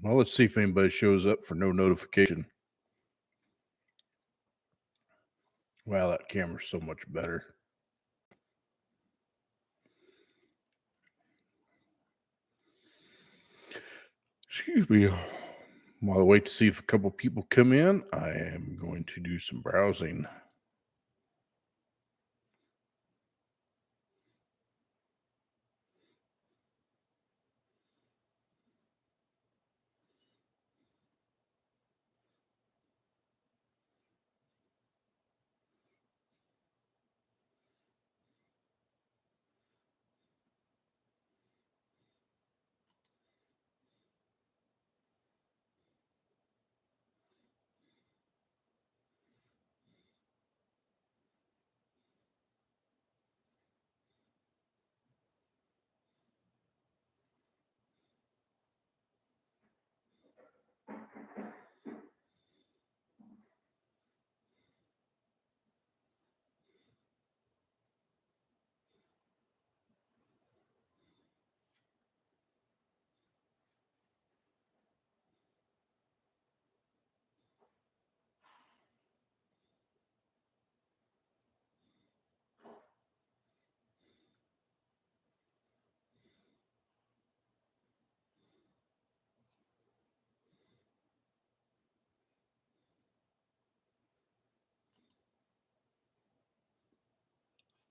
Well, let's see if anybody shows up for no notification. Wow, that camera's so much better. Excuse me. While I wait to see if a couple people come in, I am going to do some browsing.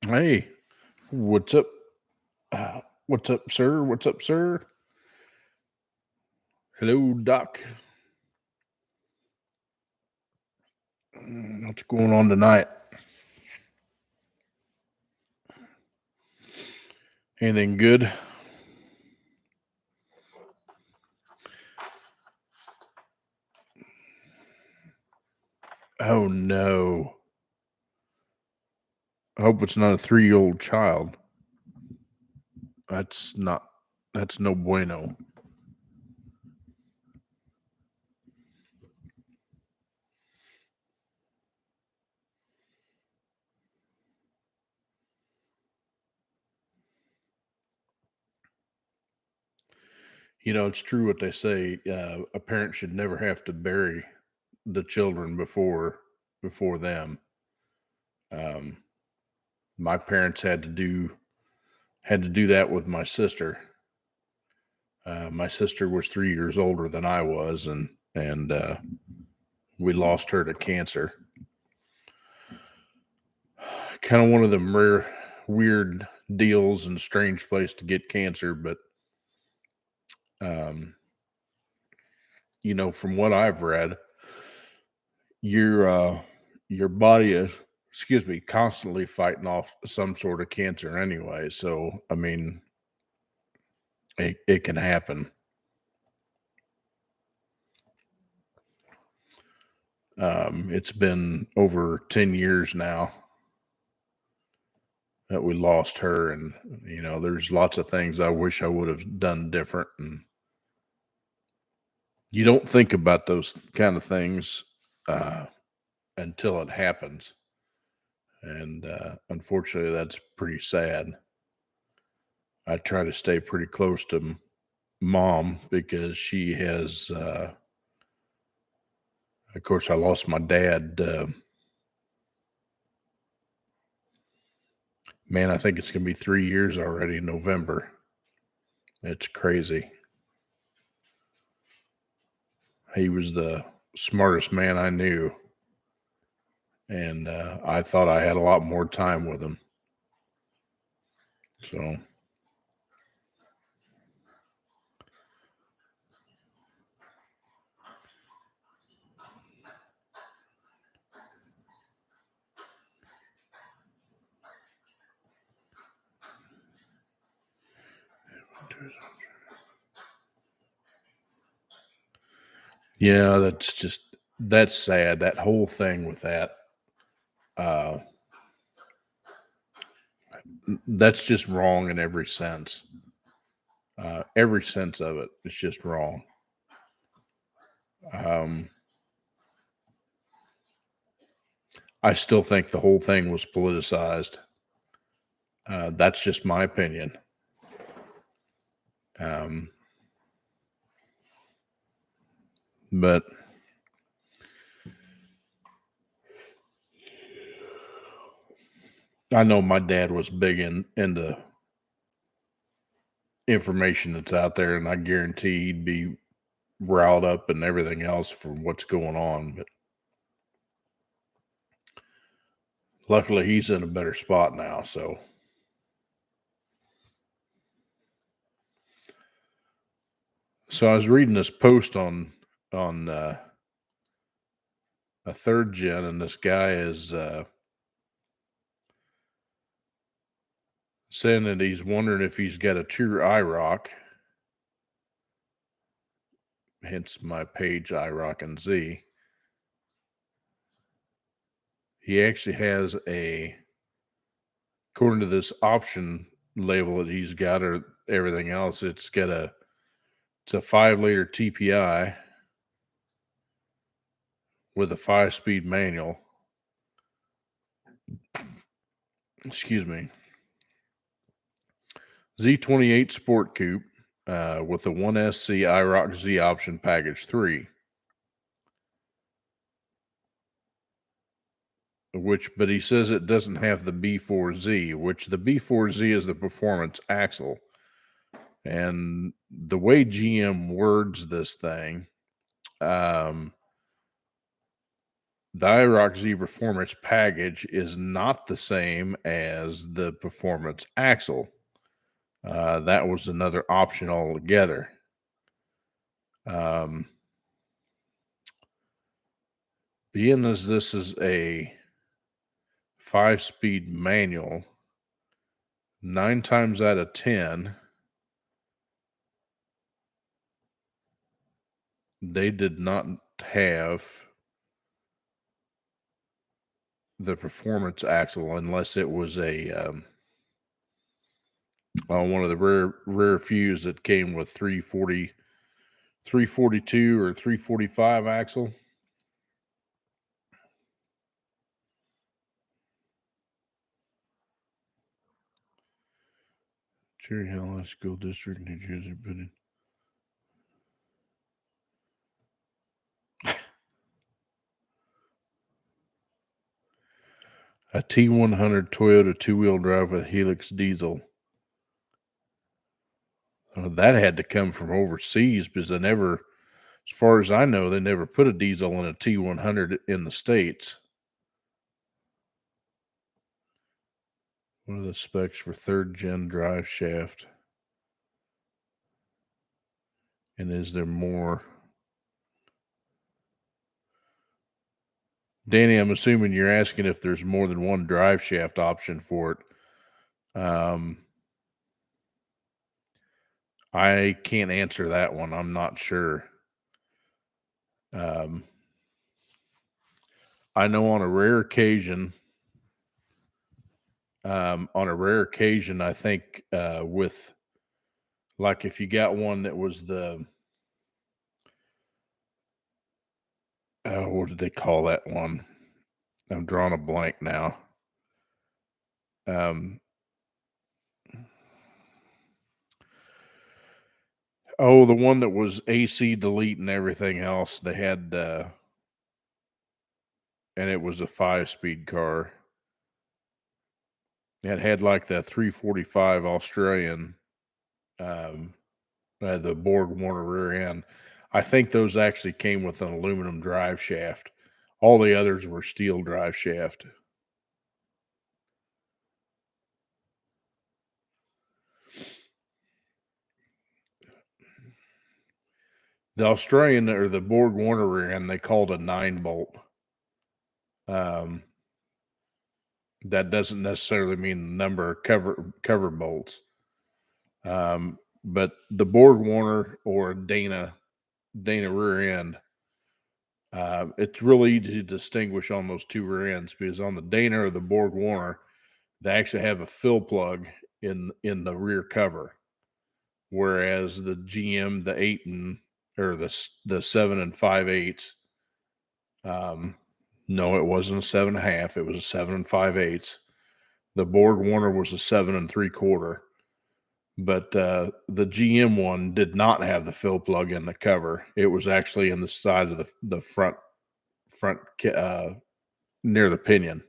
Hey, what's up? What's up, sir? What's up, sir? Hello, Doc. What's going on tonight? Anything good? Oh, no. I hope it's not a 3-year-old child. That's no bueno. It's true what they say. A parent should never have to bury the children before them. Um, my parents had to do that with my sister. My sister was 3 years older than I was, and we lost her to cancer. Kind of one of them rare, weird deals and strange place to get cancer, but um, from what I've read, your body is, excuse me, constantly fighting off some sort of cancer anyway. So I mean, it can happen. It's been over 10 years now that we lost her, and there's lots of things I wish I would have done different, and you don't think about those kind of things uh, until it happens. And unfortunately, that's pretty sad. I try to stay pretty close to mom because she has, of course, I lost my dad. Man, I think it's going to be 3 years already in November. It's crazy. He was the smartest man I knew. And I thought I had a lot more time with him. So, yeah, that's sad. That whole thing with that, uh, that's just wrong in every sense. Every sense of it is just wrong. Um, I still think the whole thing was politicized. That's just my opinion. Um, but I know my dad was big into information that's out there, and I guarantee he'd be riled up and everything else from what's going on. But luckily, he's in a better spot now. So I was reading this post on a third gen, and this guy is saying that he's wondering if he's got a true IROC, hence my page IROC and Z. He actually has according to this option label that he's got or everything else, it's a 5-liter TPI with a 5-speed manual. Excuse me. Z28 Sport Coupe with the 1SC IROC Z option package 3. But he says it doesn't have the B4Z, which the B4Z is the performance axle. And the way GM words this thing, the IROC Z performance package is not the same as the performance axle. That was another option altogether. Being as this is a 5-speed manual, 9 times out of 10, they did not have the performance axle unless it was one of the rare fews that came with 342 or 345 axle. Cherry Hill High School District, New Jersey, put in. A T100 Toyota 2-wheel drive with Helix diesel. That had to come from overseas because they never, as far as I know, they never put a diesel in a T100 in the States. What are the specs for 3rd-gen drive shaft? And is there more? Danny, I'm assuming you're asking if there's more than one drive shaft option for it. I can't answer that one. I'm not sure. I know on a rare occasion, I think with, like, if you got one that was what did they call that one? I'm drawing a blank now. The one that was AC delete and everything else. They had, and it was a 5-speed car. It had like the 345 Australian, the Borg Warner rear end. I think those actually came with an aluminum drive shaft. All the others were steel drive shaft. The Australian or the Borg Warner rear end, they called a 9-bolt. That doesn't necessarily mean the number of cover bolts. But the Borg Warner or Dana rear end, it's really easy to distinguish on those two rear ends because on the Dana or the Borg Warner, they actually have a fill plug in the rear cover, whereas the GM, the 8 and or the 7 and 5/8, no, it wasn't a 7.5. It was a 7 and 5/8. The Borg Warner was a 7 3/4. but the GM one did not have the fill plug in the cover. It was actually in the side of the front near the pinion.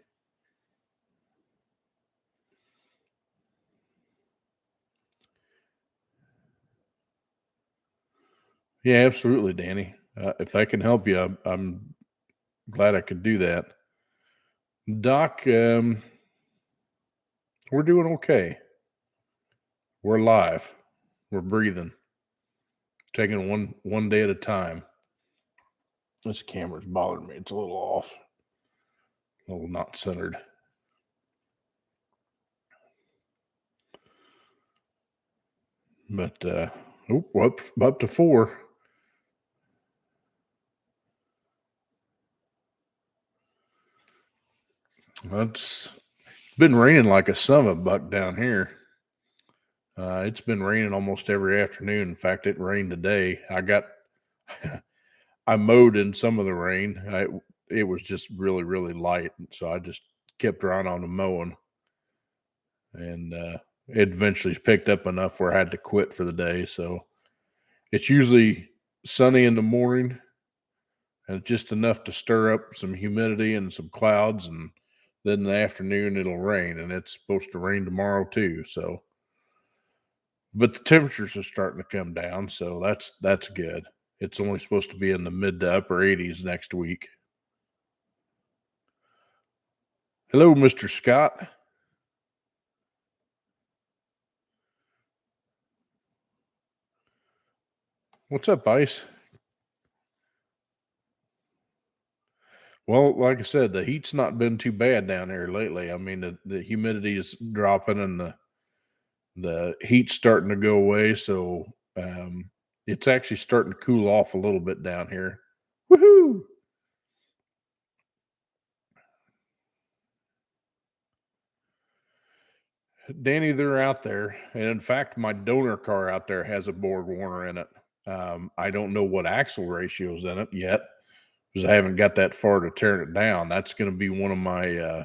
Yeah, absolutely, Danny. If I can help you, I'm glad I could do that. Doc, we're doing okay. We're alive. We're breathing. Taking one day at a time. This camera's bothering me. It's a little off. A little not centered. But up to 4. It's been raining like a son of a buck down here. It's been raining almost every afternoon. In fact, it rained today. I mowed in some of the rain. It was just really, really light, so I just kept right on the mowing, and it eventually picked up enough where I had to quit for the day. So it's usually sunny in the morning, and just enough to stir up some humidity and some clouds, and then in the afternoon it'll rain, and it's supposed to rain tomorrow too. So, but the temperatures are starting to come down, so that's good. It's only supposed to be in the mid to upper 80s next week. Hello, Mr. Scott. What's up, Ice? Well, like I said, the heat's not been too bad down here lately. I mean, the humidity is dropping and the heat's starting to go away, so it's actually starting to cool off a little bit down here. Woohoo! Danny, they're out there, and in fact, my donor car out there has a board warner in it. I don't know what axle ratio's in it yet because I haven't got that far to turn it down. That's going to be one of my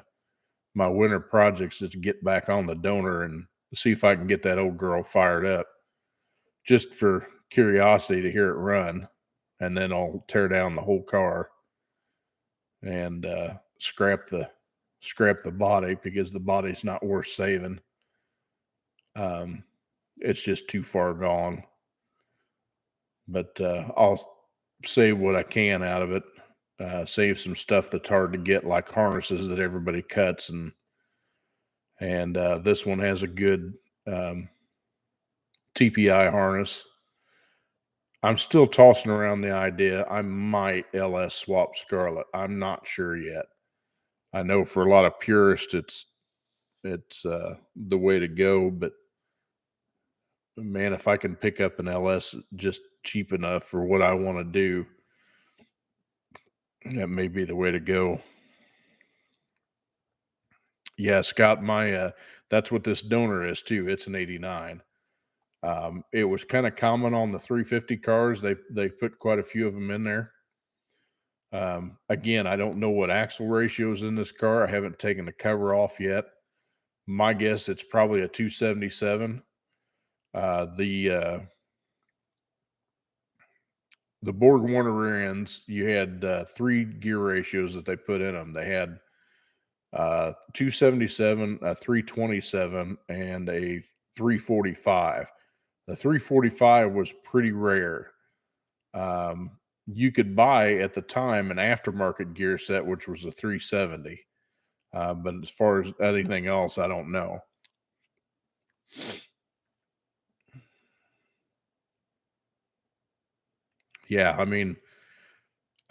winter projects is to get back on the donor and see if I can get that old girl fired up just for curiosity to hear it run. And then I'll tear down the whole car and scrap the body because the body's not worth saving. Um, it's just too far gone. But I'll save what I can out of it. Save some stuff that's hard to get, like harnesses that everybody cuts, and this one has a good um, TPI harness. I'm still tossing around the idea I might LS swap Scarlet. I'm not sure yet. I know for a lot of purists, it's the way to go. But man, if I can pick up an LS just cheap enough for what I want to do, that may be the way to go. Yeah, Scott, my that's what this donor is too. It's an '89. It was kind of common on the 350 cars. They put quite a few of them in there. Again, I don't know what axle ratio is in this car. I haven't taken the cover off yet. My guess it's probably a 277. The Borg Warner rear ends, you had 3 gear ratios that they put in them. They had 277, a 327, and a 345. The 345 was pretty rare. You could buy at the time an aftermarket gear set, which was a 370. But as far as anything else, I don't know. Yeah, I mean,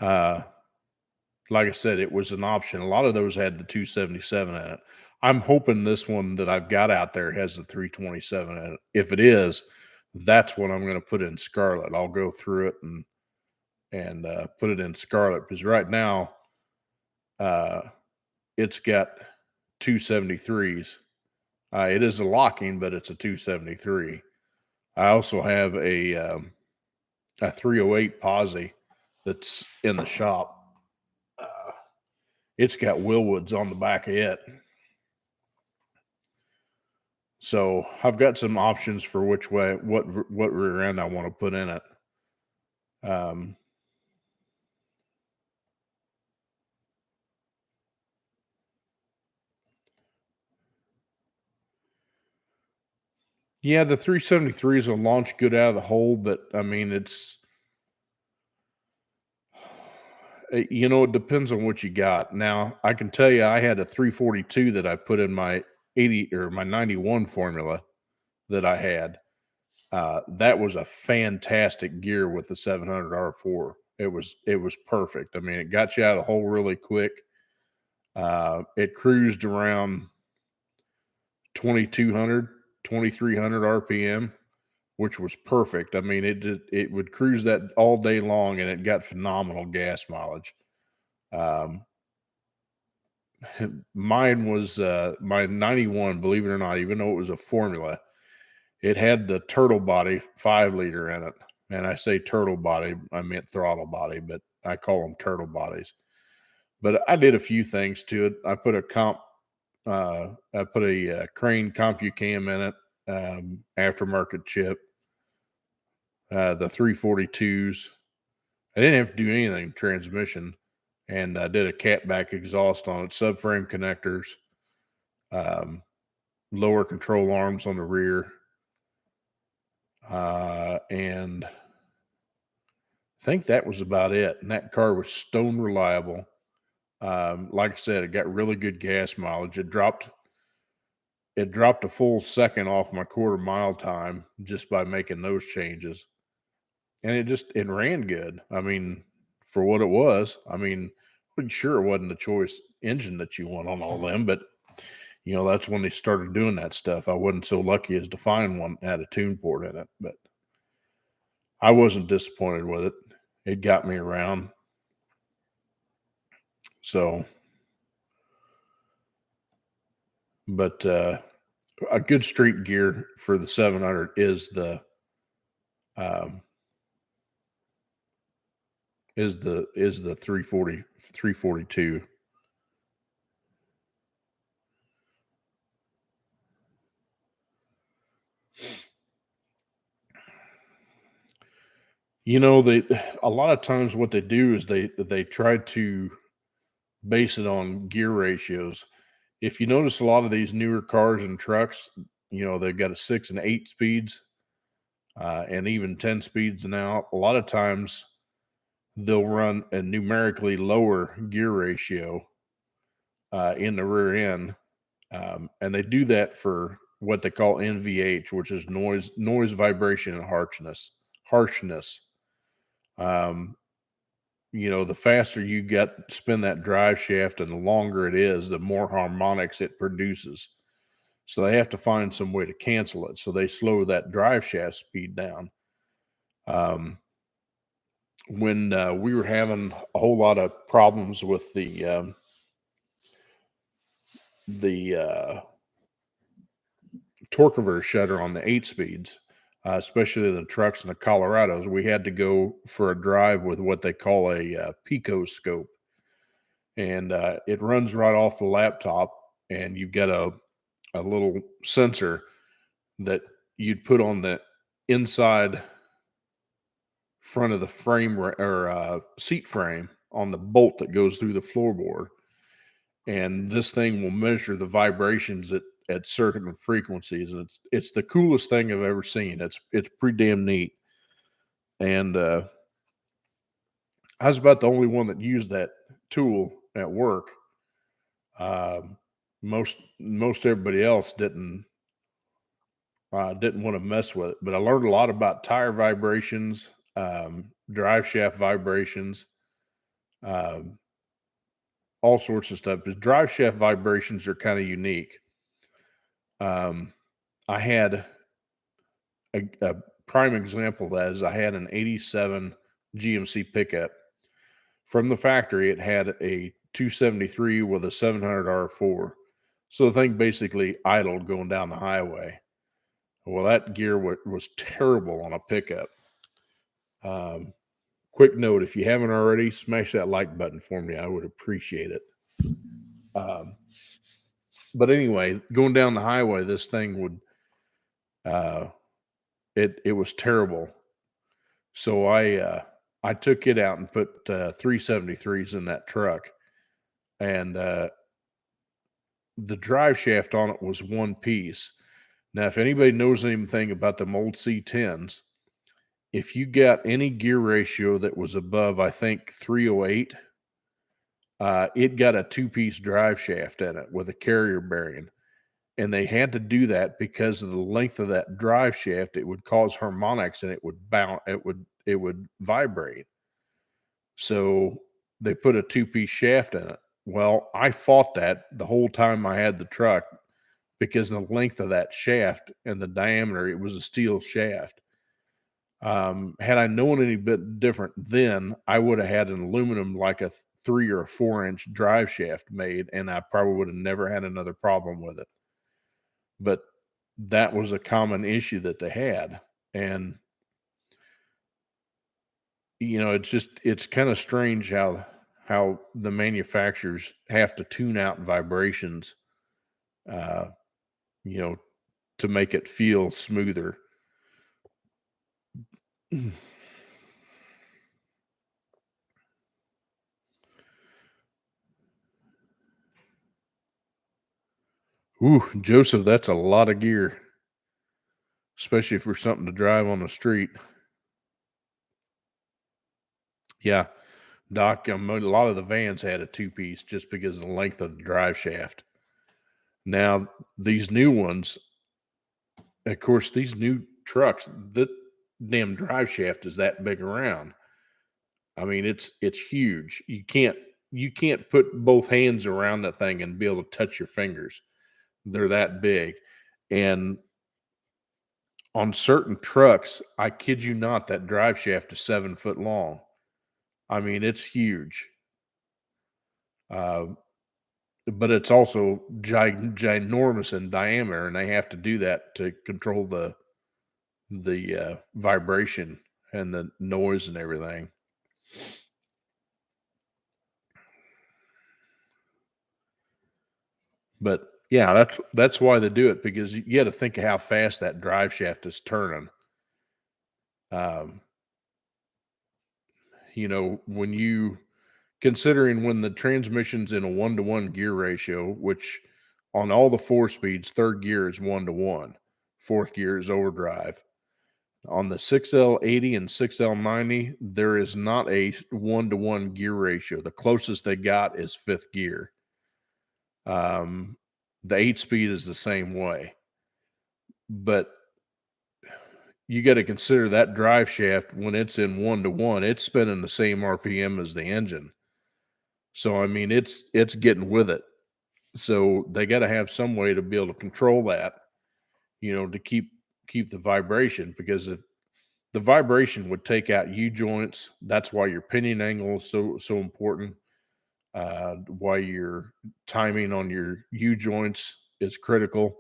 uh, like I said, it was an option. A lot of those had the 277 in it. I'm hoping this one that I've got out there has the 327 in it. If it is, that's what I'm going to put in Scarlet. I'll go through it and put it in Scarlet because right now uh, it's got 273s. It is a locking, but it's a 273. I also have a 308 Posse that's in the shop. Uh, it's got Willwoods on the back of it. So I've got some options for which way, what rear end I want to put in it. Um, yeah, the 373s will launch good out of the hole, but I mean, it depends on what you got. Now, I can tell you, I had a 342 that I put in my 80 or my 91 formula that I had. That was a fantastic gear with the 700R4. It was perfect. I mean, it got you out of the hole really quick. It cruised around 2200, 2300 RPM, which was perfect. I mean, it would cruise that all day long, and it got phenomenal gas mileage. Um, Mine was my 91, believe it or not, even though it was a formula, it had the turtle body 5 liter in it. And I say turtle body, I meant throttle body, but I call them turtle bodies. But I did a few things to it. I put a Crane CompuCam in it, aftermarket chip, the 342s. I didn't have to do anything transmission, and I did a catback exhaust on it, subframe connectors, um, lower control arms on the rear, and I think that was about it. And that car was stone reliable. Like I said, it got really good gas mileage. It dropped a full second off my quarter mile time just by making those changes. And it ran good. I mean, for what it was, I mean, sure it wasn't the choice engine that you want on all them, but that's when they started doing that stuff. I wasn't so lucky as to find one that had a tune port in it, but I wasn't disappointed with it. It got me around. So, but a good street gear for the 700 um, is the 342. They a lot of times what they do is they try to base it on gear ratios. If you notice a lot of these newer cars and trucks, they've got a 6 and 8 speeds, and even 10 speeds now. A lot of times they'll run a numerically lower gear ratio in the rear end, and they do that for what they call NVH, which is noise, vibration, and harshness. Um, the faster you get spin that drive shaft and the longer it is, the more harmonics it produces. So they have to find some way to cancel it. So they slow that drive shaft speed down. Um, when we were having a whole lot of problems with the torque reverse shutter on the 8 speeds, especially the trucks and the Colorados, we had to go for a drive with what they call a Pico scope, and it runs right off the laptop, and you've got a little sensor that you'd put on the inside front of the frame or seat frame on the bolt that goes through the floorboard, and this thing will measure the vibrations at certain frequencies, and it's the coolest thing I've ever seen. It's pretty damn neat, and I was about the only one that used that tool at work. Um, most everybody else didn't want to mess with it, but I learned a lot about tire vibrations, drive shaft vibrations, um, all sorts of stuff. Because drive shaft vibrations are kind of unique. Um, I had a prime example of that is I had an 87 GMC pickup. From the factory, it had a 273 with a 700R4. So the thing basically idled going down the highway. Well, that gear was terrible on a pickup. Um, Quick note, if you haven't already, smash that like button for me. I would appreciate it. Um, but anyway, going down the highway, this thing would Uh, it was terrible. So I took it out and put 373s in that truck, and the drive shaft on it was one piece. Now, if anybody knows anything about the old C10s, if you got any gear ratio that was above, I think 308, it got a two-piece drive shaft in it with a carrier bearing. And they had to do that because of the length of that drive shaft. It would cause harmonics and it would bounce, it would vibrate. So they put a two-piece shaft in it. Well, I fought that the whole time I had the truck because the length of that shaft and the diameter, it was a steel shaft. Had I known any bit different then, I would have had an aluminum, like a 3 or 4 inch drive shaft made, and I probably would have never had another problem with it. But that was a common issue that they had. And, it's kind of strange how the manufacturers have to tune out vibrations, uh, you know, to make it feel smoother. Ooh, Joseph, that's a lot of gear, especially for something to drive on the street. Yeah, Doc, a lot of the vans had a two-piece just because of the length of the drive shaft. Now, these new ones, of course, these new trucks, the damn drive shaft is that big around. I mean, it's huge. You can't put both hands around that thing and be able to touch your fingers. They're that big. And on certain trucks, I kid you not, that drive shaft is 7 foot long. I mean, it's huge. Uh, but it's also ginormous in diameter, and they have to do that to control the vibration and the noise and everything. But yeah, that's why they do it, because you got to think of how fast that drive shaft is turning. Um, when you considering when the transmission's in a 1-to-1 gear ratio, which on all the 4 speeds, third gear is 1-to-1, fourth gear is overdrive. On the 6L80 and 6L90, there is not a 1-to-1 gear ratio. The closest they got is fifth gear. Um, the 8 speed is the same way. But you got to consider that drive shaft, when it's in 1-to-1, it's spinning the same RPM as the engine. So I mean, it's getting with it. So they got to have some way to be able to control that, to keep the vibration, because if the vibration would take out U joints, that's why your pinion angle is so important. Why your timing on your U joints is critical,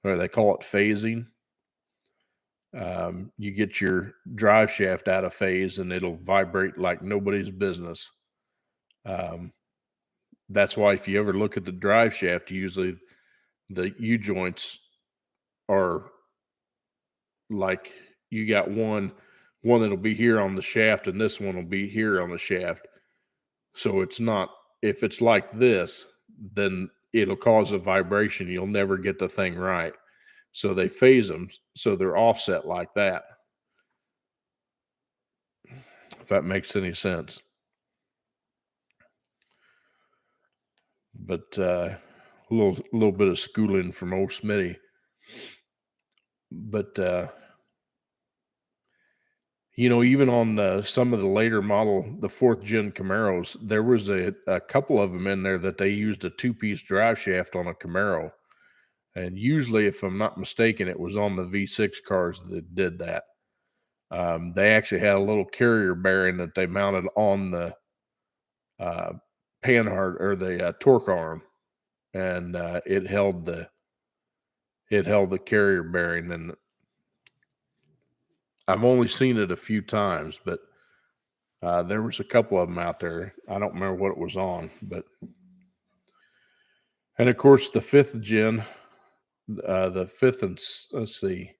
or they call it phasing. You get your drive shaft out of phase and it'll vibrate like nobody's business. Um, that's why if you ever look at the drive shaft, usually the U joints are like, you got one that'll be here on the shaft and this one will be here on the shaft. So it's not, if it's like this, then it'll cause a vibration. You'll never get the thing right. So they phase them so they're offset like that, if that makes any sense. But a little bit of schooling from old Smitty. But even on some of the later model, the fourth gen Camaros, there was a couple of them in there that they used a two-piece drive shaft on a Camaro. And usually, if I'm not mistaken, it was on the V6 cars that did that. They actually had a little carrier bearing that they mounted on the uh, panhard, or the torque arm, and it held the carrier bearing. And I've only seen it a few times, but there was a couple of them out there. I don't remember what it was on, and of course the fifth gen, the fifth and let's see,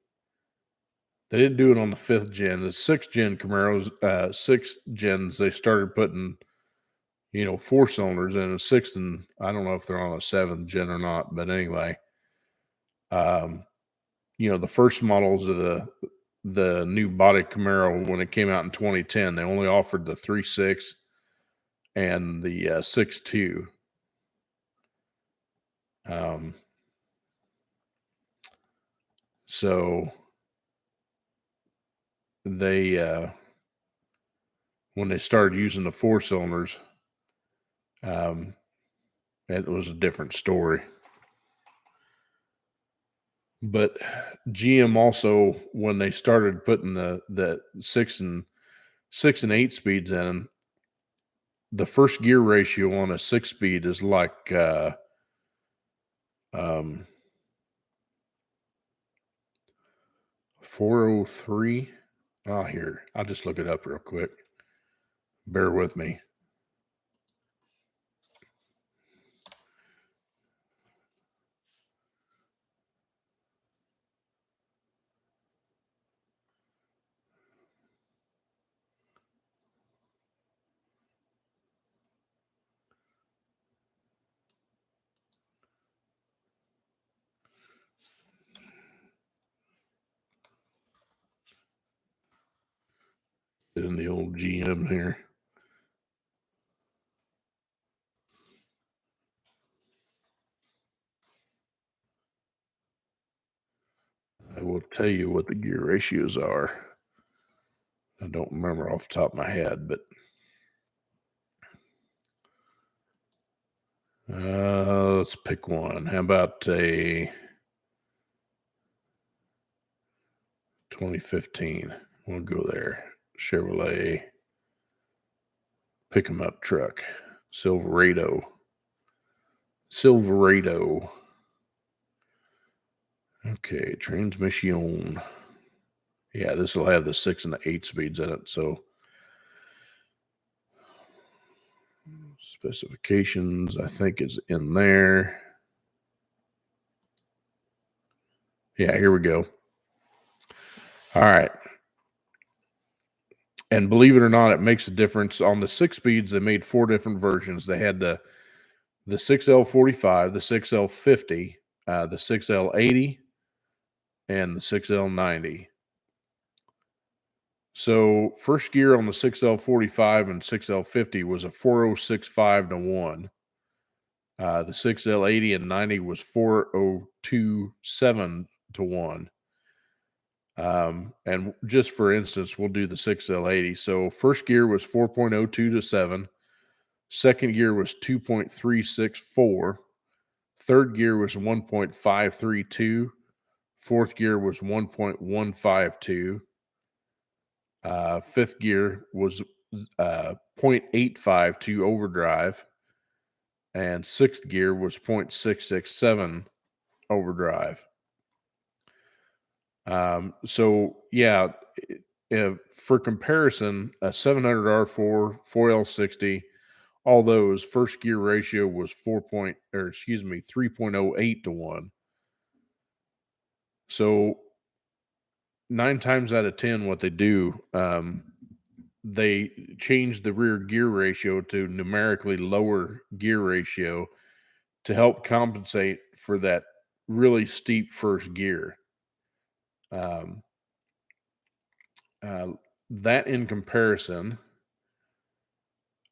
They didn't do it on the 5th gen. The 6th gen Camaros, 6th gens, they started putting, 4 cylinders in a 6th, and I don't know if they're on a 7th gen or not, but anyway, um, the first models of the new body Camaro when it came out in 2010, they only offered the 3.6 and the 6.2. Um, so they when they started using the 4 cylinders, um, it was a different story. But GM also, when they started putting the 6 and 8 speeds in, the first gear ratio on a 6-speed is like um 403. Oh, here, I'll just look it up real quick. Bear with me. Get in the old GM here. I will tell you what the gear ratios are. I don't remember off the top of my head, but let's pick one. How about a 2015? We'll go there. Chevrolet pick 'em up truck. Silverado. Okay, transmission. Yeah, this will have the 6 and the 8 speeds in it. So specifications, I think, is in there. Yeah, here we go. All right. And believe it or not, it makes a difference. On the 6 speeds, they made 4 different versions. They had the 6L45, the 6L50, the 6L80, and the 6L90. So first gear on the 6L45 and 6L50 was a 4065 to 1. The 6L80 and 90 was 4027 to 1. And just for instance, we'll do the 6L80. So first gear was 4.02 to 7. Second gear was 2.364. Third gear was 1.532. Fourth gear was 1.152. Fifth gear was 0.852 overdrive. And sixth gear was 0.667 overdrive. So, yeah, for comparison, a 700R4, 4L60, all those first gear ratio was 3.08 to 1. So 9 times out of 10, what they do, they change the rear gear ratio to numerically lower gear ratio to help compensate for that really steep first gear. Um, uh, that in comparison,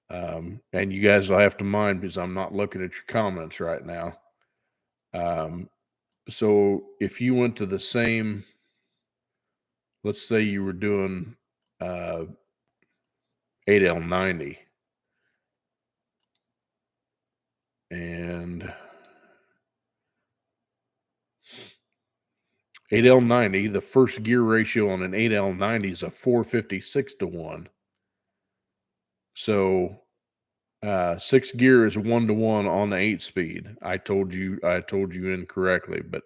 and you guys will have to mind because I'm not looking at your comments right now. So if you went to the same, let's say you were doing 8L90 and 8L90, the first gear ratio on an 8L90 is a 456 to 1. So sixth gear is 1 to 1 on the 8 speed. I told you incorrectly, but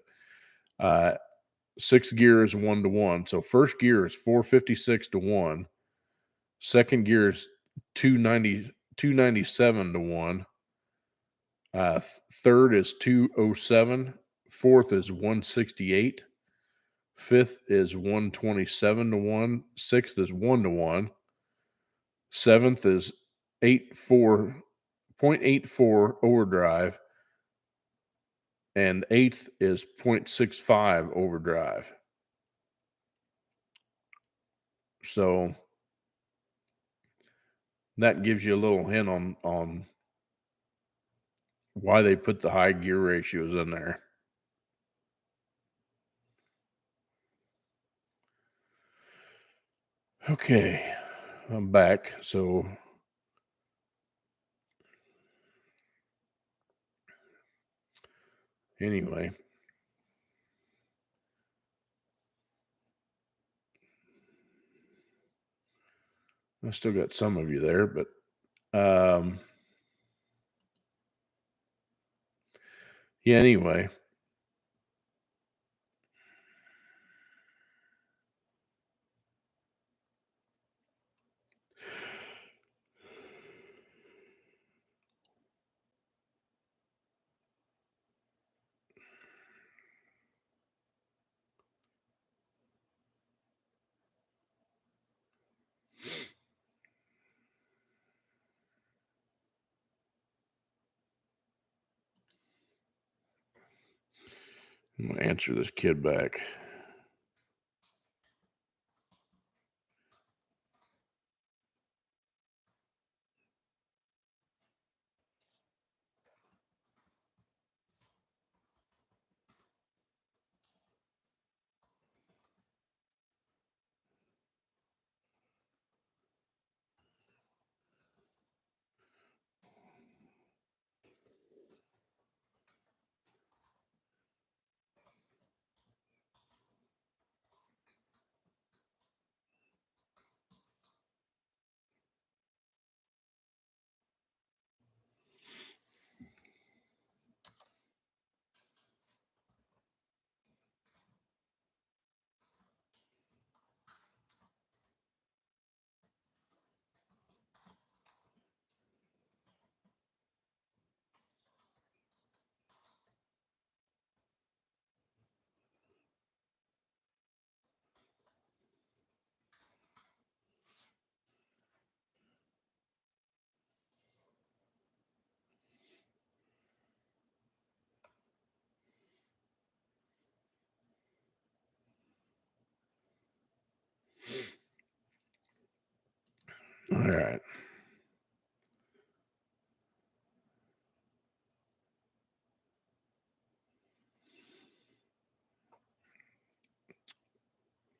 sixth gear is 1 to 1. So first gear is 456 to 1. Second gear is 297 to 1. Third is 207. Fourth is 168. fifth is 127 to 1, sixth is 1 to 1, seventh is 0.84 overdrive, and eighth is 0.65 overdrive. So that gives you a little hint on why they put the high gear ratios in there. Okay, I'm back. So anyway, I still got some of you there, but yeah, anyway. I'm gonna answer this kid back. All right.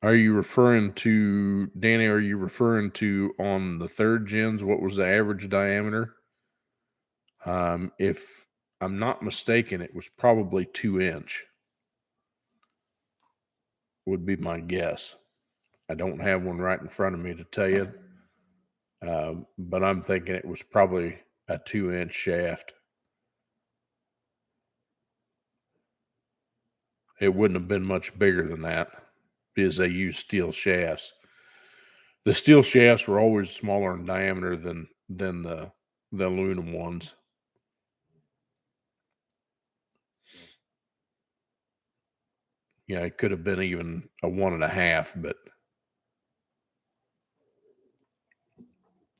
Are you referring to Danny? Are you referring to on the third gens? What was the average diameter? If I'm not mistaken, it was probably 2 inch. Would be my guess. I don't have one right in front of me to tell you, but I'm thinking it was probably a 2 inch shaft. It wouldn't have been much bigger than that because they used steel shafts. The steel shafts were always smaller in diameter than the aluminum ones. Yeah, it could have been even a 1.5, but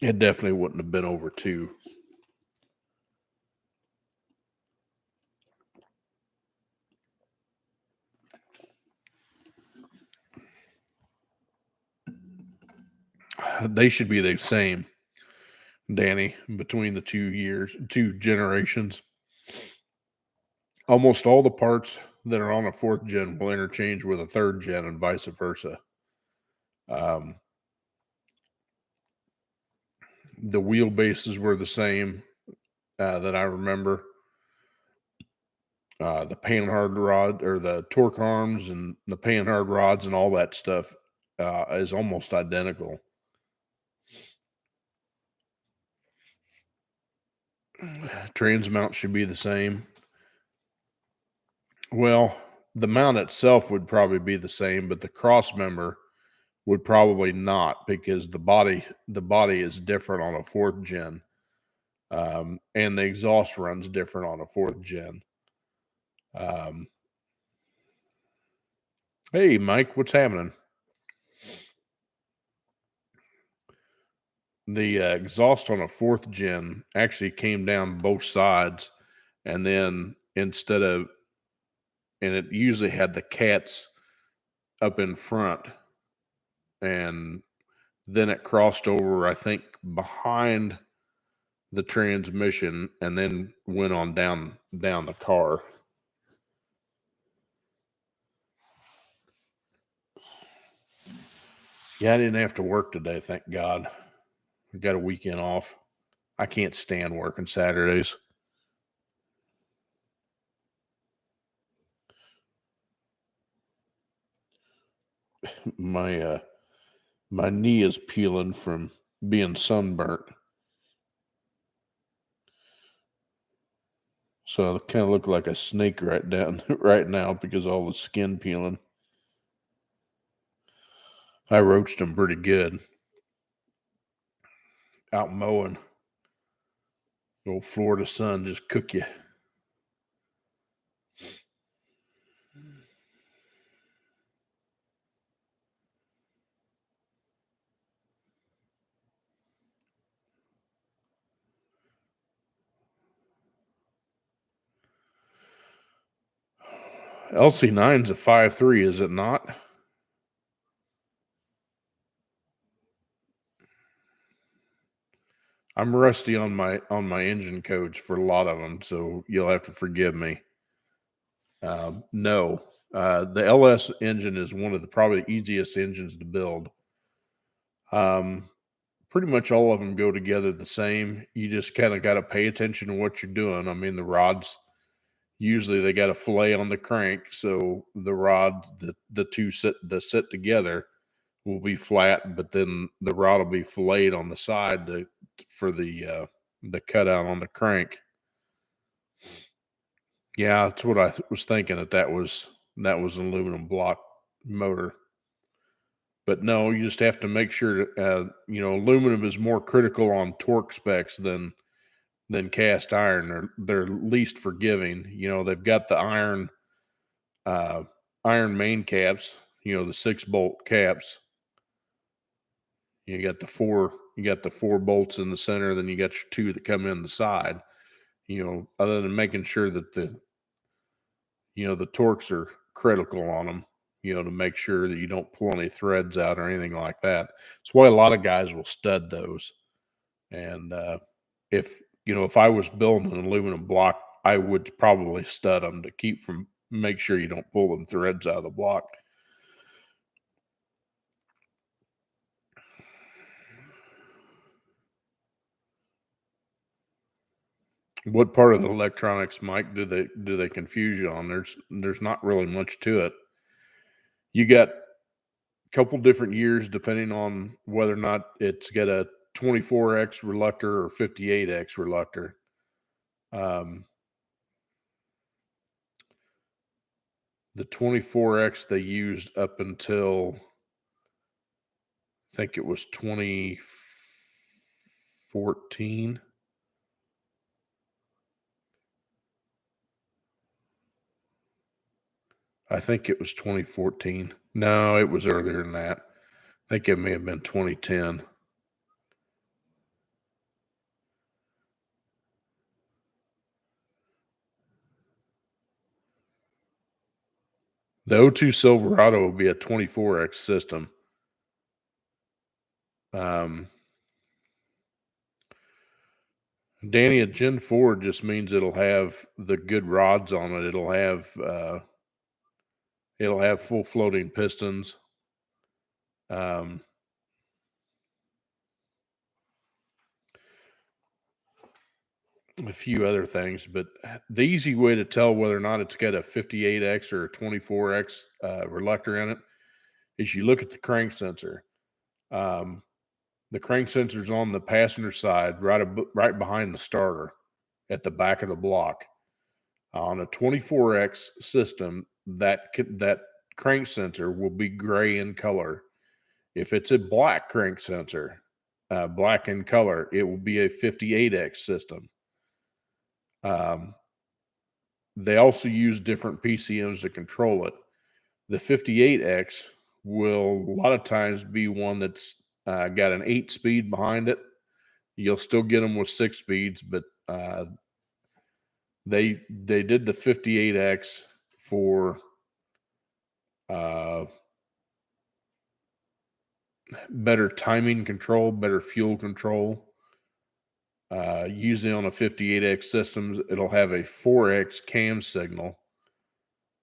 it definitely wouldn't have been over 2. They should be the same, Danny, between the 2 generations. Almost all the parts that are on a fourth gen will interchange with a third gen and vice versa. Um, the wheelbases were the same that I remember. The panhard rod or the torque arms and the panhard rods and all that stuff is almost identical. Transmount should be the same. Well, the mount itself would probably be the same, but the cross member would probably not because the body is different on a fourth gen, and the exhaust runs different on a fourth gen. Um, Hey, Mike, what's happening? The exhaust on a fourth gen actually came down both sides, and then and it usually had the cats up in front, and then it crossed over, I think, behind the transmission, and then went on down the car. Yeah, I didn't have to work today, thank God. I got a weekend off. I can't stand working Saturdays. My my knee is peeling from being sunburnt. So I kind of look like a snake right down right now because all the skin peeling. I roached them pretty good out mowing. The old Florida sun just cook you. LC9's a 5.3, is it not? I'm rusty on my engine codes for a lot of them, so you'll have to forgive me. No, the LS engine is one of the probably easiest engines to build. Um, Pretty much all of them go together the same. You just kind of got to pay attention to what you're doing. I mean, the rods usually they got a fillet on the crank, so the rods the two sit together will be flat, but then the rod will be filleted on the side for the cutout on the crank. Yeah, that's what I was thinking that was an aluminum block motor. But no, you just have to make sure aluminum is more critical on torque specs than cast iron. They're least forgiving. They've got the uh, iron main caps. The 6-bolt caps. You got the four bolts in the center. Then you got your two that come in the side. Other than making sure that the torques are critical on them. To make sure that you don't pull any threads out or anything like that. That's why a lot of guys will stud those. And if I was building an aluminum block, I would probably stud them to make sure you don't pull them threads out of the block. What part of the electronics, Mike, do they confuse you on? There's not really much to it. You got a couple different years depending on whether or not it's got a 24x reluctor or 58x reluctor. Um, the 24x they used up until I think it was 2014. I think it was 2014. No, it was earlier than that. I think it may have been 2010. The O2 Silverado will be a 24x system. Danny, a Gen 4 just means it'll have the good rods on it. It'll have full floating pistons. Um, a few other things, but the easy way to tell whether or not it's got a 58x or a 24x reluctor in it is you look at the crank sensor. Um, the crank sensor's on the passenger side, right behind the starter, at the back of the block. On a 24x system, that crank sensor will be gray in color. If it's a black crank sensor, black in color, it will be a 58x system. They also use different PCMs to control it. The 58X will a lot of times be one that's got an 8-speed behind it. You'll still get them with 6 speeds, but they did the 58X for uh, better timing control, better fuel control. Usually on a 58X systems, it'll have a 4X cam signal,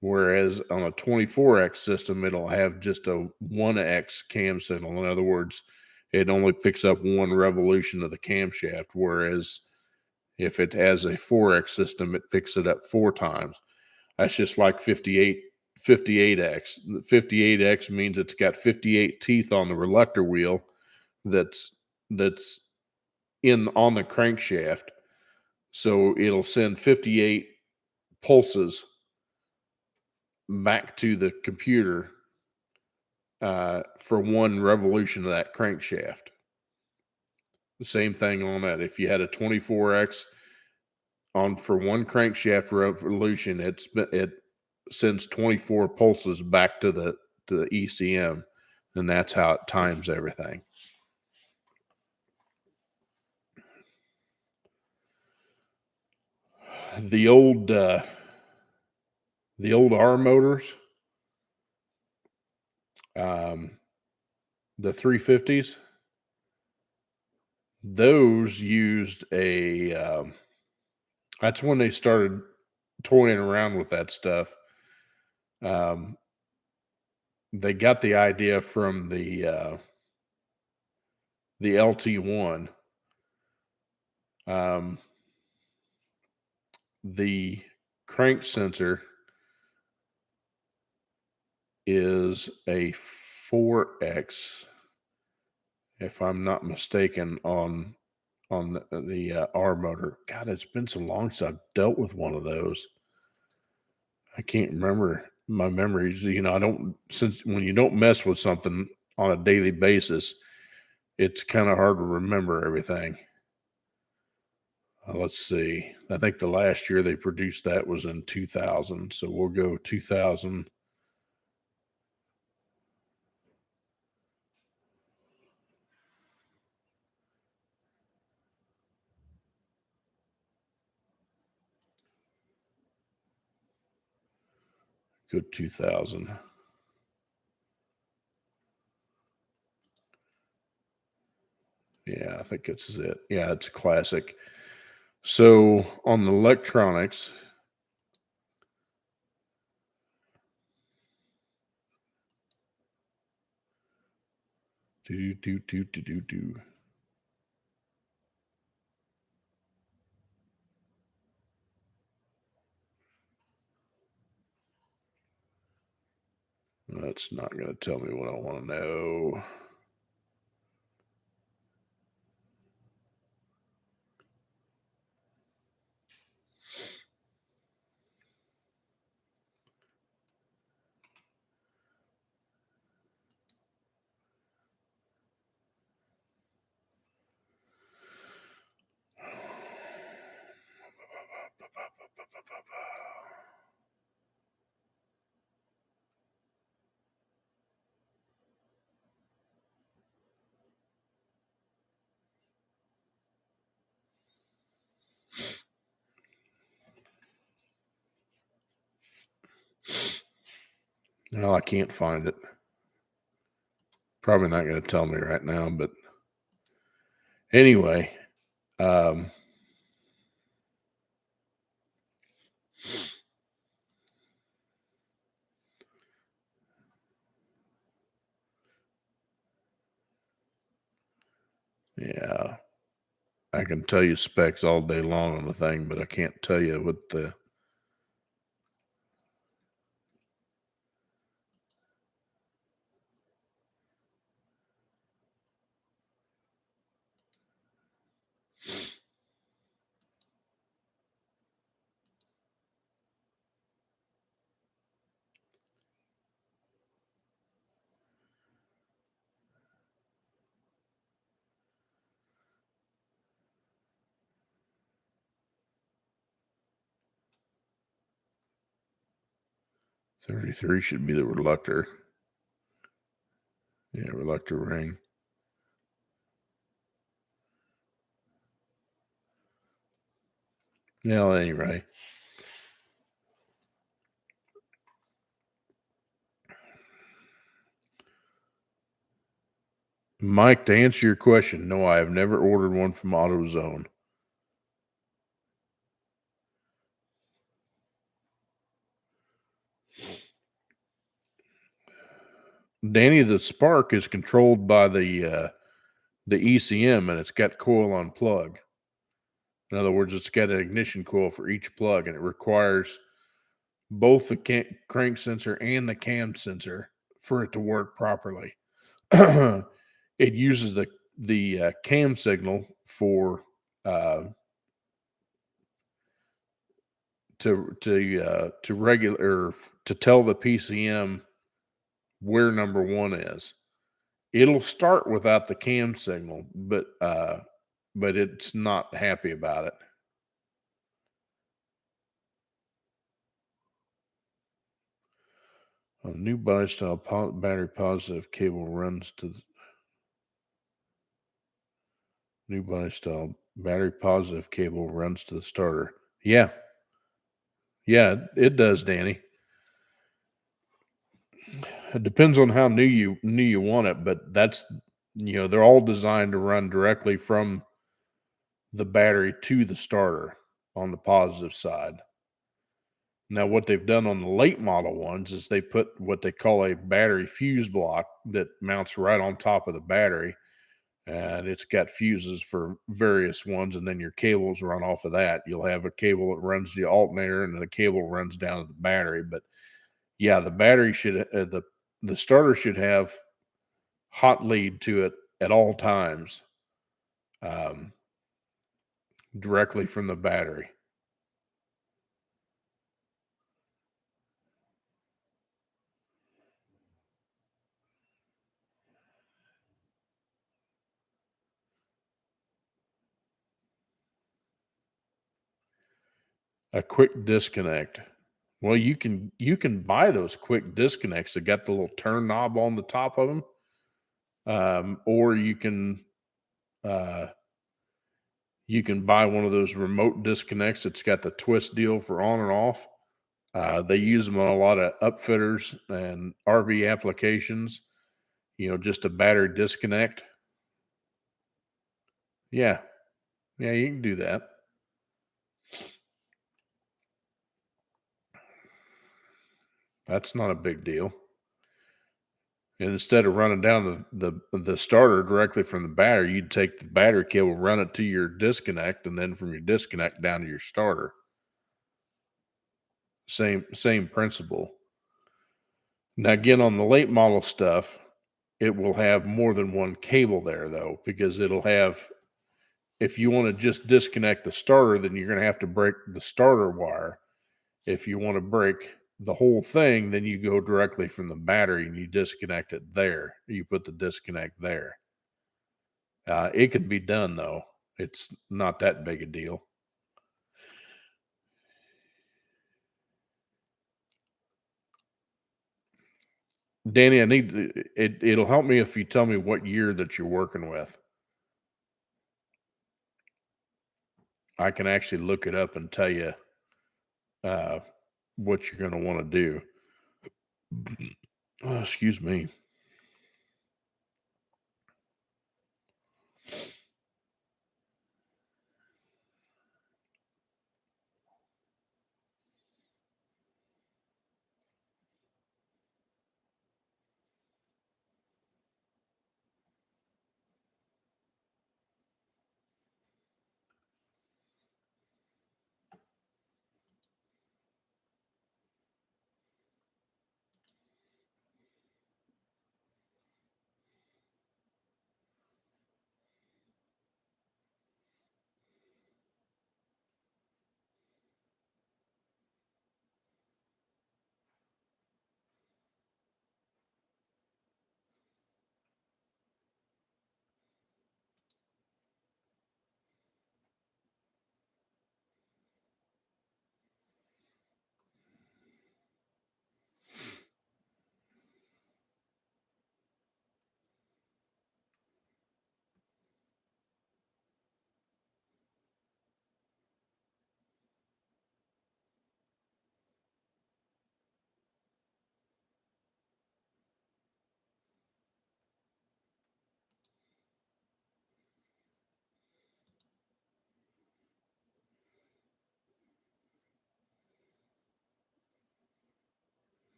whereas on a 24X system, it'll have just a 1X cam signal. In other words, it only picks up one revolution of the camshaft, whereas if it has a 4X system, it picks it up 4 times. That's just like 58X. The 58X means it's got 58 teeth on the reluctor wheel that's that's in on the crankshaft. So it'll send 58 pulses back to the computer for one revolution of that crankshaft. The same thing on that. If you had a 24X on for one crankshaft revolution, it sends 24 pulses back to the ECM, and that's how it times everything. The old R motors, the 350s, those used a that's when they started toying around with that stuff. Um, they got the idea from the LT1. Um, the crank sensor is a 4X, if I'm not mistaken, on the R motor. God, it's been so long since I've dealt with one of those. I can't remember my memories. I don't, since when you don't mess with something on a daily basis, it's kind of hard to remember everything. Let's see. I think the last year they produced that was in 2000. So we'll go 2000. Go 2000. Yeah, I think this is it. Yeah, it's classic. So on the electronics, do do do do do do. That's not going to tell me what I want to know. No, I can't find it. Probably not going to tell me right now, but anyway, um, yeah, I can tell you specs all day long on the thing, but I can't tell you what the. 33 should be the reluctor. Yeah, reluctor ring. Yeah, well, anyway. Mike, to answer your question, no, I have never ordered one from AutoZone. Danny, the spark is controlled by the ECM, and it's got coil on plug. In other words, it's got an ignition coil for each plug, and it requires both the crank sensor and the cam sensor for it to work properly. It uses the cam signal for to regular to tell the PCM where number one is. It'll start without the cam signal, but it's not happy about it. A new body style battery positive cable runs to the new body style battery positive cable runs to the starter. Yeah, yeah, it does, Danny. It depends on how new you want it, but that's they're all designed to run directly from the battery to the starter on the positive side. Now, what they've done on the late model ones is they put what they call a battery fuse block that mounts right on top of the battery, and it's got fuses for various ones, and then your cables run off of that. You'll have a cable that runs the alternator, and then the cable runs down to the battery. But yeah, the battery should the starter should have hot lead to it at all times, um, directly from the battery. A quick disconnect. Well, you can buy those quick disconnects that got the little turn knob on the top of them, or uh, you can buy one of those remote disconnects that's got the twist deal for on and off. They use them on a lot of upfitters and RV applications. Just a battery disconnect. Yeah, yeah, you can do that. That's not a big deal. And instead of running down the starter directly from the battery, you'd take the battery cable, run it to your disconnect, and then from your disconnect down to your starter. Same principle. Now, again, on the late model stuff, it will have more than one cable there, though, because it'll have. If you want to just disconnect the starter, then you're going to have to break the starter wire. If you want to break the whole thing, then you go directly from the battery and you disconnect it there. You put the disconnect there. It can be done though. It's not that big a deal. Danny, I need it'll help me if you tell me what year that you're working with. I can actually look it up and tell you uh, what you're going to want to do. Oh, excuse me.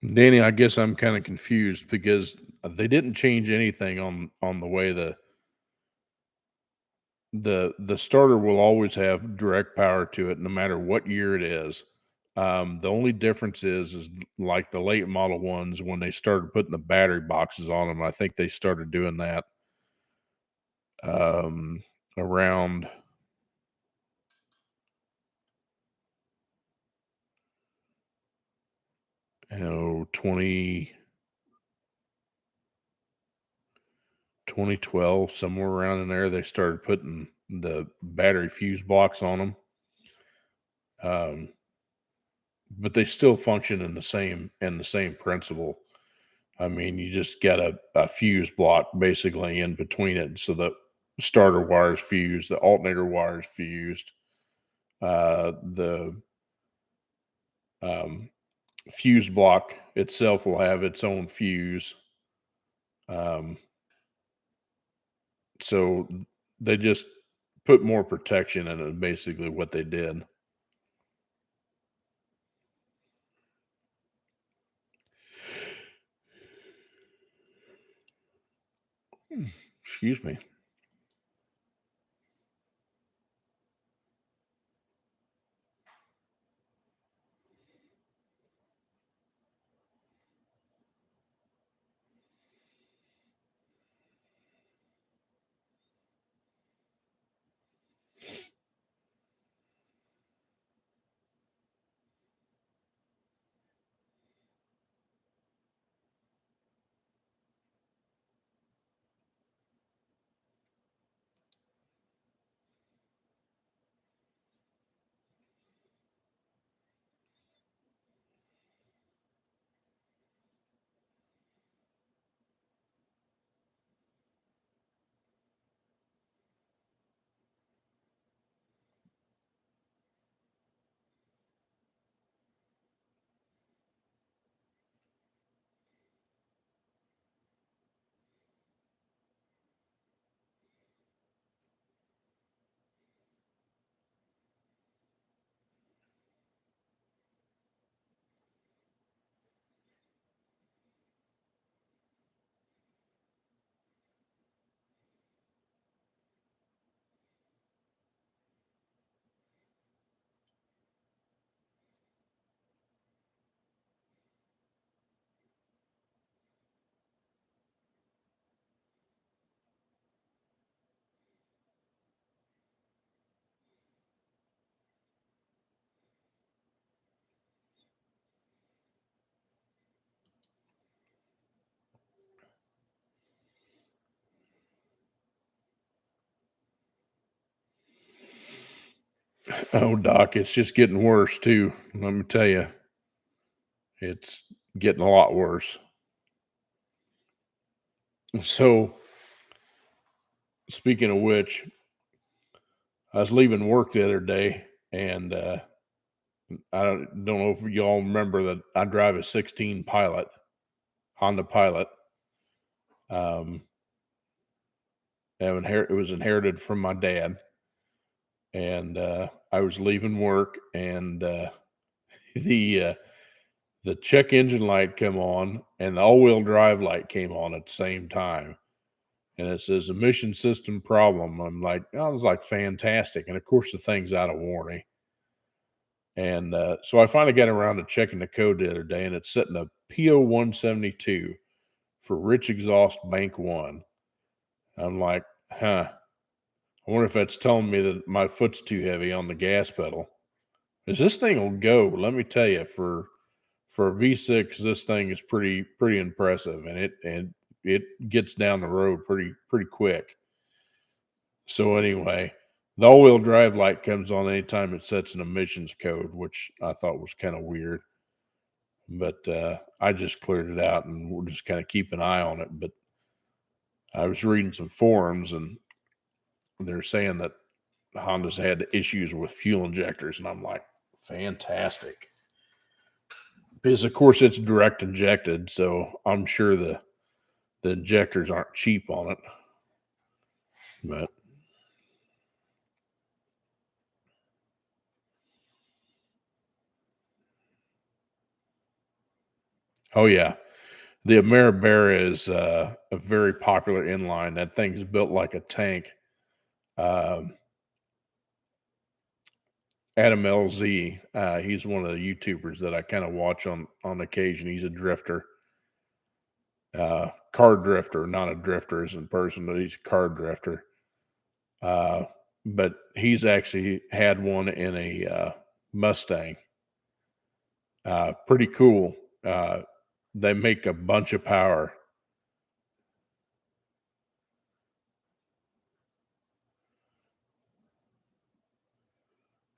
Danny, I guess I'm kind of confused because they didn't change anything on the way the starter will always have direct power to it no matter what year it is. The only difference is like the late model ones when they started putting the battery boxes on them. I think they started doing that um, around you know 2012, somewhere around in there. They started putting the battery fuse blocks on them. Um, but they still function in the same principle. I mean, you just get a fuse block basically in between it, so the starter wires fused, the alternator wires fused, the um, fuse block itself will have its own fuse. Um, so they just put more protection in it. Basically, what they did. Excuse me. Oh, Doc, it's just getting worse too. Let me tell you, it's getting a lot worse. So, speaking of which, I was leaving work the other day, and I don't know if y'all remember that I drive a 16 Pilot, Honda Pilot. Um, it was inherited from my dad, and I was leaving work, and the uh, the check engine light come on, and the all-wheel drive light came on at the same time, and it says emission system problem. I was like, fantastic, and of course the thing's out of warranty. And so I finally got around to checking the code the other day, and it's setting a PO 172 for rich exhaust bank one. I'm like, huh. I wonder if that's telling me that my foot's too heavy on the gas pedal. Because this thing will go. Let me tell you, for a V6, this thing is pretty impressive, and it gets down the road pretty quick. So anyway, the all-wheel drive light comes on anytime it sets an emissions code, which I thought was kind of weird. But I just cleared it out, and we'll just kind of keep an eye on it. But I was reading some forums, and they're saying that Honda's had issues with fuel injectors, and I'm like, fantastic. Because of course it's direct injected, so I'm sure the injectors aren't cheap on it. But Oh, yeah. The Ameribera is, a very popular inline. That thing's built like a tank. Um, Adam LZ, he's one of the YouTubers that I kinda watch on occasion. He's a drifter, car drifter, not a drifter as in person, but he's a car drifter. Uh, but he's actually had one in a, Mustang. Pretty cool. Uh, they make a bunch of power.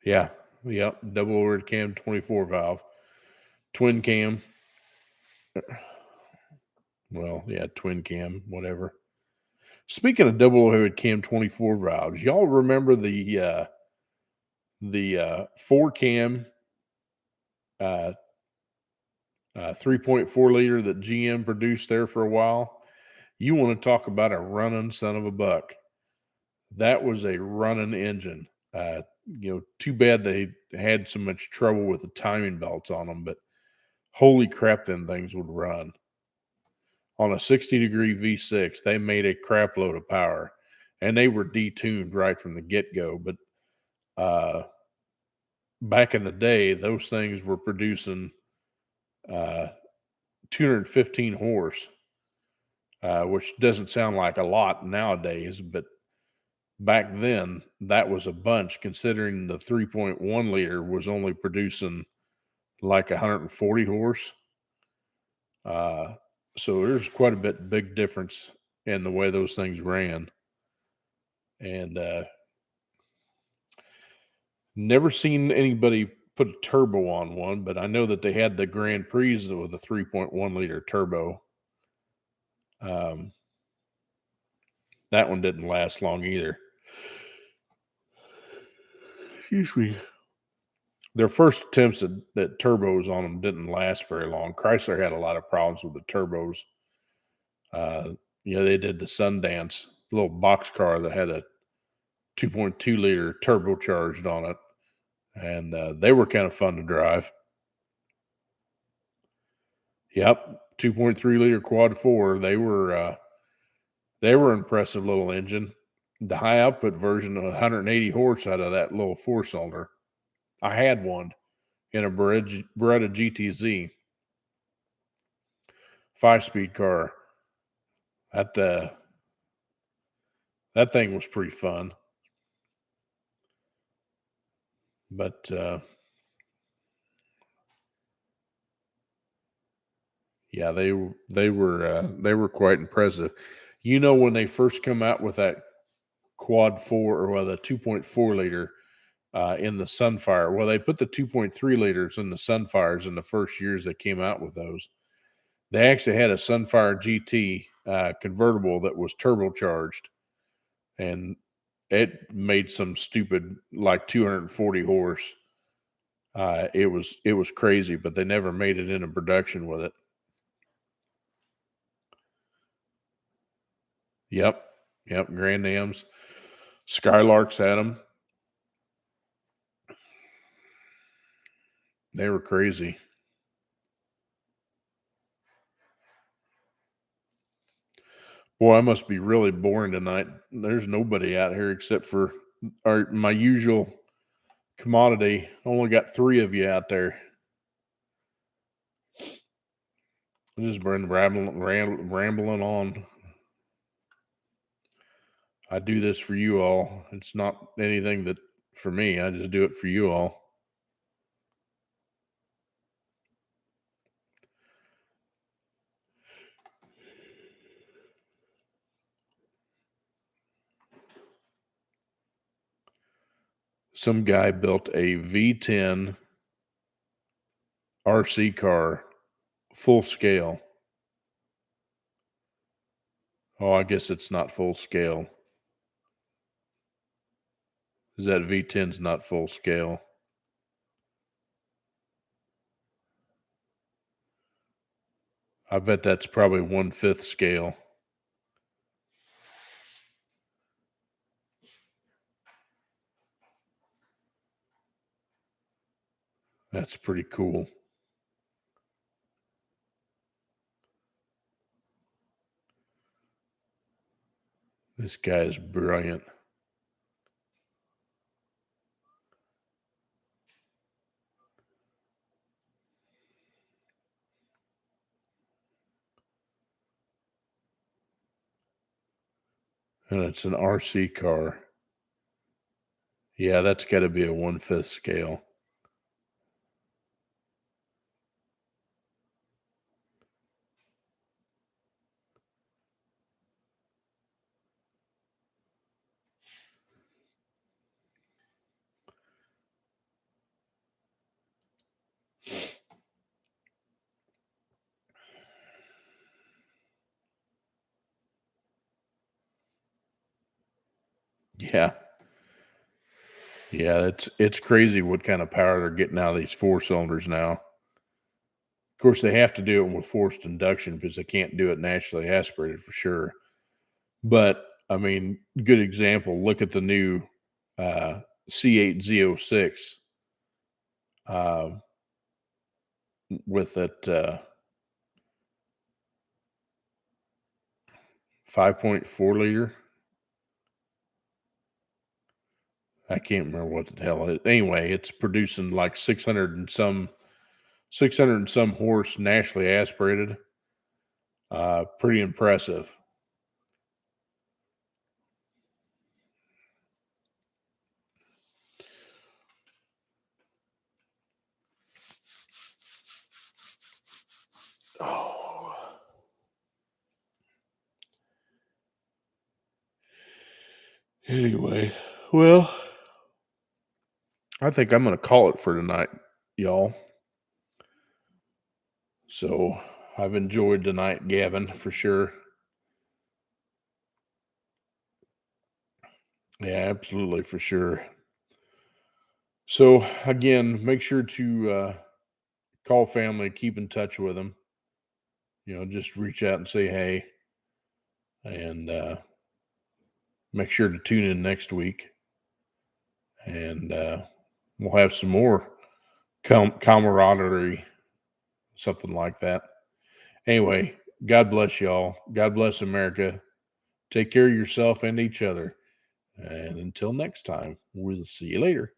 Yeah. Yep. Double overhead cam, 24 valve, twin cam. Well, yeah, twin cam, whatever. Speaking of double overhead cam 24 valves, y'all remember the 4 cam, uh, 3.4 liter that GM produced there for a while? You want to talk about a running son of a buck. That was a running engine. Too bad they had so much trouble with the timing belts on them, but holy crap, them things would run. On a 60-degree V6, they made a crap load of power, and they were detuned right from the get-go. But uh, back in the day, those things were producing uh, 215 horse, which doesn't sound like a lot nowadays, but back then that was a bunch considering the 3.1 liter was only producing like 140 horse. Uh, so there's quite a big difference in the way those things ran. And never seen anybody put a turbo on one, but I know that they had the Grand Prix with a 3.1 liter turbo. Um, that one didn't last long either. Excuse me. Their first attempts at turbos on them didn't last very long. Chrysler had a lot of problems with the turbos. Uh, they did the Sundance little box car that had a 2.2 liter turbocharged on it, and they were kind of fun to drive. Yep, 2.3 liter quad four. They were impressive little engine. The high output version of 180 horse out of that little four cylinder. I had one in a Beretta GTZ 5-speed car. That that thing was pretty fun, but yeah, they were quite impressive. When they first come out with that quad four or the 2.4 liter in the Sunfire. Well, they put the 2.3 liters in the Sunfires in the first years they came out with those. They actually had a Sunfire GT convertible that was turbocharged, and it made some stupid like 240 horse. It was crazy, but they never made it into production with it. Yep, yep. Grand Ams, Skylarks had them. They were crazy. Boy, I must be really boring tonight. There's nobody out here except for my usual commodity. Only got 3 of you out there. I just been rambling on. I do this for you all. It's not anything that for me. I just do it for you all. Some guy built a V10 RC car full scale. Oh, I guess it's not full scale. Is that V10's not full scale? I bet that's probably 1/5 scale. That's pretty cool. This guy is brilliant. And it's an RC car. Yeah, that's gotta be a 1/5 scale. Yeah. Yeah, it's crazy what kind of power they're getting out of these 4 cylinders now. Of course, they have to do it with forced induction because they can't do it naturally aspirated for sure. But, I mean, good example, look at the new, C8 Z06, uh, with that, 5.4 liter. I can't remember what the hell it anyway, it's producing like 600 and some horse naturally aspirated. Pretty impressive. Oh. Anyway, well, I think I'm gonna call it for tonight, y'all. So I've enjoyed tonight, Gavin, for sure. Yeah, absolutely, for sure. So again, make sure to call family, keep in touch with them. Just reach out and say hey, and make sure to tune in next week, and we'll have some more camaraderie, something like that. Anyway, God bless y'all. God bless America. Take care of yourself and each other. And until next time, we'll see you later.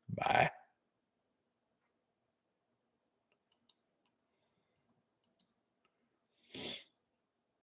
Bye.